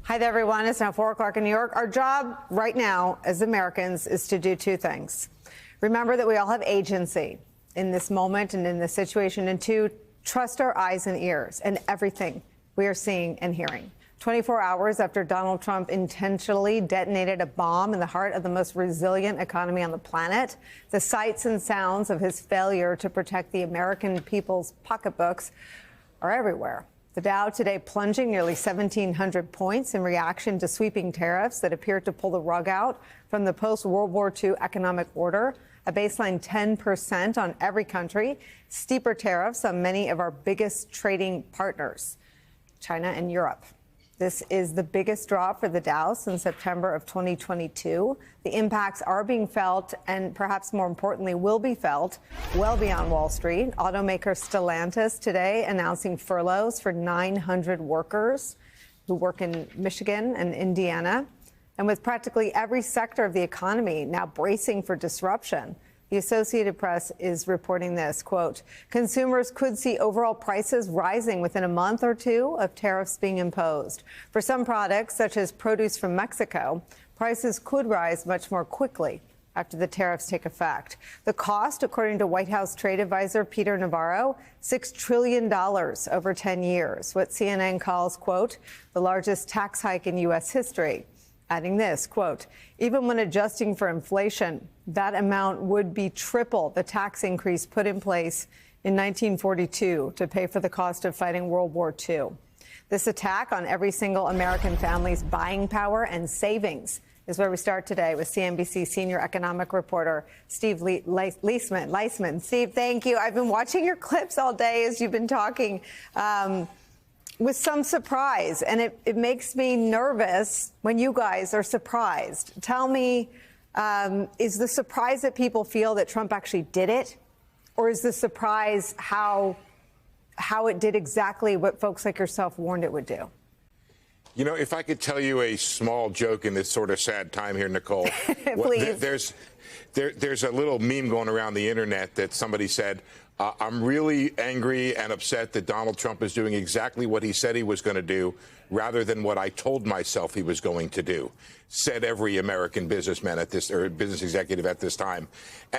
Hi there, everyone. It's now 4 o'clock in New York. Our job right now as Americans is to do two things. Remember that we all have agency in this moment and in this situation. And two, trust our eyes and ears and everything we are seeing and hearing. 24 hours after Donald Trump intentionally detonated a bomb in the heart of the most resilient economy on the planet, the sights and sounds of his failure to protect the American people's pocketbooks are everywhere. The Dow today plunging nearly 1,700 points in reaction to sweeping tariffs that appear to pull the rug out from the post-World War II economic order, a baseline 10% on every country, steeper tariffs on many of our biggest trading partners, China and Europe. This is the biggest drop for the Dow since September of 2022. The impacts are being felt and perhaps more importantly will be felt well beyond Wall Street. Automaker Stellantis today announcing furloughs for 900 workers who work in Michigan and Indiana. And with practically every sector of the economy now bracing for disruption, the Associated Press is reporting this, quote, consumers could see overall prices rising within a month or two of tariffs being imposed. For some products, such as produce from Mexico, prices could rise much more quickly after the tariffs take effect. The cost, according to White House trade advisor Peter Navarro, $6 trillion over 10 years, what CNN calls, quote, the largest tax hike in U.S. history. Adding this, quote, even when adjusting for inflation, that amount would be triple the tax increase put in place in 1942 to pay for the cost of fighting World War II. This attack on every single American family's buying power and savings is where we start today with CNBC senior economic reporter Steve Liesman. Steve, thank you. I've been watching your clips all day as you've been talking. With some surprise, and it makes me nervous when you guys are surprised. Tell me, is the surprise that people feel that Trump actually did it, or is the surprise how it did exactly what folks like yourself warned it would do? You know, if I could tell you a small joke in this sort of sad time here, Nicole. Please. There's a little meme going around the internet that somebody said, I'm really angry and upset that Donald Trump is doing exactly what he said he was going to do rather than what I told myself he was going to do, said every American businessman at this or business executive at this time.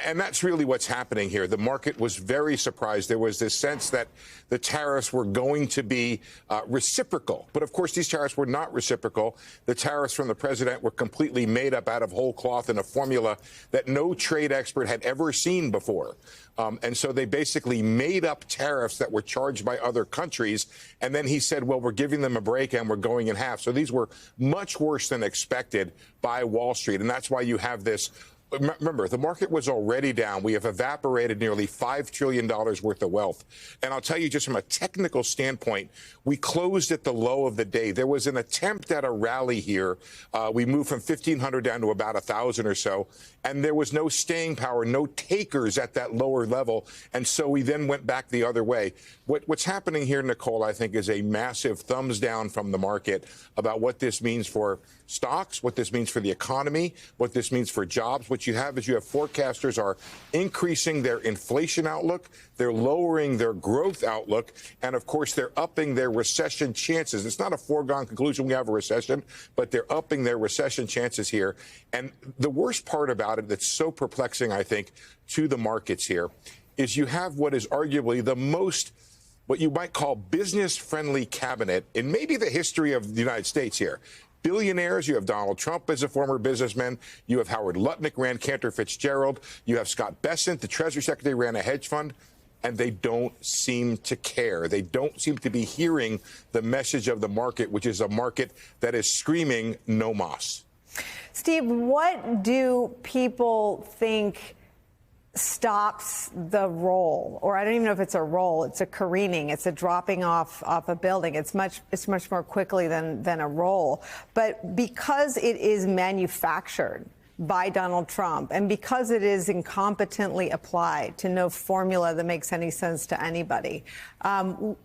And that's really what's happening here. The market was very surprised. There was this sense that the tariffs were going to be reciprocal. But of course, these tariffs were not reciprocal. The tariffs from the president were completely made up out of whole cloth in a formula that no trade expert had ever seen before. And so they basically made up tariffs that were charged by other countries. And then he said, well, we're giving them a break and we're going in half. So these were much worse than expected by Wall Street. And that's why you have this. Remember, the market was already down. We have evaporated nearly $5 trillion worth of wealth. And I'll tell you, just from a technical standpoint, we closed at the low of the day. There was an attempt at a rally here. We moved from 1,500 down to about 1,000 or so. And there was no staying power, no takers at that lower level. And so we then went back the other way. What's happening here, Nicole, I think, is a massive thumbs down from the market about what this means for stocks, what this means for the economy, what this means for jobs. What you have is you have forecasters are increasing their inflation outlook, they're lowering their growth outlook, and of course they're upping their recession chances. It's not a foregone conclusion we have a recession, but they're upping their recession chances here. And the worst part about it that's so perplexing, I think, to the markets here is you have what is arguably the most what you might call business-friendly cabinet in maybe the history of the United States here. Billionaires, you have Donald Trump as a former businessman. You have Howard Lutnick, ran Cantor Fitzgerald. You have Scott Bessent, the Treasury Secretary, ran a hedge fund. And they don't seem to care. They don't seem to be hearing the message of the market, which is a market that is screaming no mas. Steve, what do people think stops the roll? Or I don't even know if it's a roll. It's a careening. It's a dropping off a building. It's much more quickly than a roll. But because it is manufactured by Donald Trump and because it is incompetently applied to no formula that makes any sense to anybody,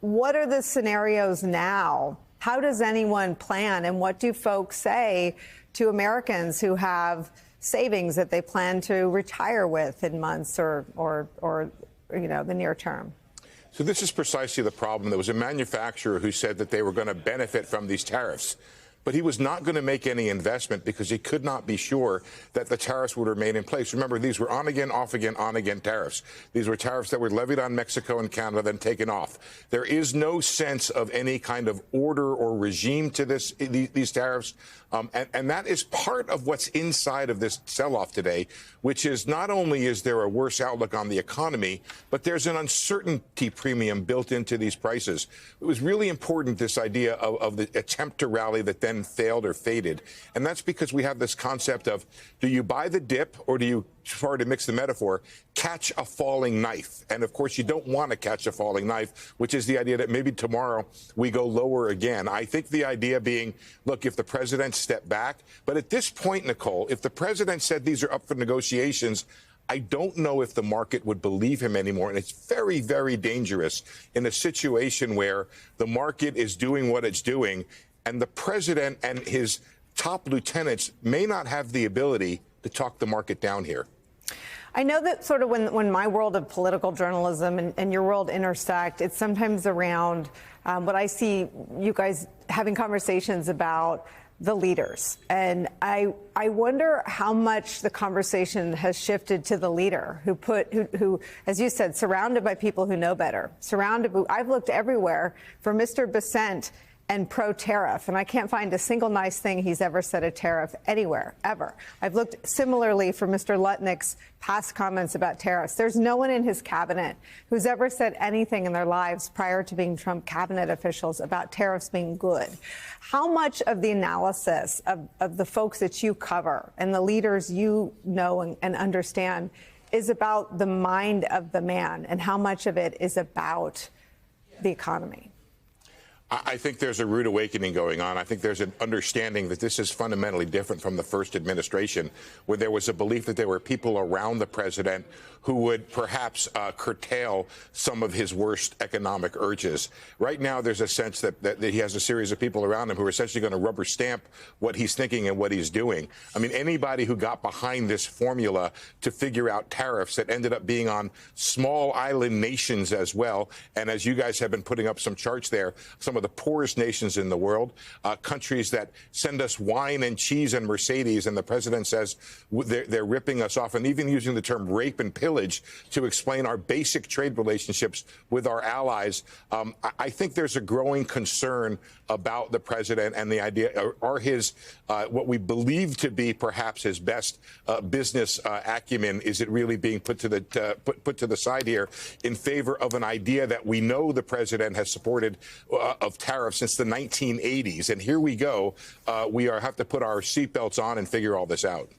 what are the scenarios now? How does anyone plan? And what do folks say to Americans who have savings that they plan to retire with in months or the near term? So this is precisely the problem. There was a manufacturer who said that they were going to benefit from these tariffs. but he was not going to make any investment because he could not be sure that the tariffs would remain in place. Remember, these were on again, off again, on again tariffs. These were tariffs that were levied on Mexico and Canada, then taken off. There is no sense of any kind of order or regime to these tariffs. And that is part of what's inside of this sell-off today, which is not only is there a worse outlook on the economy, but there's an uncertainty premium built into these prices. It was really important, this idea of the attempt to rally that then failed or faded. And that's because we have this concept of, do you buy the dip or do you, sorry to mix the metaphor, catch a falling knife? And of course, you don't want to catch a falling knife, which is the idea that maybe tomorrow we go lower again. I think the idea being, look, if the president stepped back, but at this point, Nicole, if the president said these are up for negotiations, I don't know if the market would believe him anymore. And it's very, very dangerous in a situation where the market is doing what it's doing and the president and his top lieutenants may not have the ability to talk the market down here. I know that sort of when my world of political journalism and your world intersect, it's sometimes around what I see you guys having conversations about the leaders. And I wonder how much the conversation has shifted to the leader who, as you said, surrounded by people who know better, I've looked everywhere for Mr. Bessent and pro-tariff, and I can't find a single nice thing he's ever said a tariff anywhere, ever. I've looked similarly for Mr. Lutnick's past comments about tariffs. There's no one in his cabinet who's ever said anything in their lives prior to being Trump cabinet officials about tariffs being good. How much of the analysis of the folks that you cover and the leaders you know and understand is about the mind of the man, and how much of it is about the economy? I think there's a rude awakening going on. I think there's an understanding that this is fundamentally different from the first administration, where there was a belief that there were people around the president who would perhaps curtail some of his worst economic urges. Right now, there's a sense that he has a series of people around him who are essentially going to rubber stamp what he's thinking and what he's doing. I mean, anybody who got behind this formula to figure out tariffs that ended up being on small island nations as well, and as you guys have been putting up some charts there, some of the poorest nations in the world, countries that send us wine and cheese and Mercedes, and the president says they're ripping us off, and even using the term rape and pillage to explain our basic trade relationships with our allies. I think there's a growing concern about the president and the idea, are his, what we believe to be perhaps his best business acumen, is it really being put to the side here in favor of an idea that we know the president has supported of tariffs since the 1980s. And here we go. We have to put our seatbelts on and figure all this out.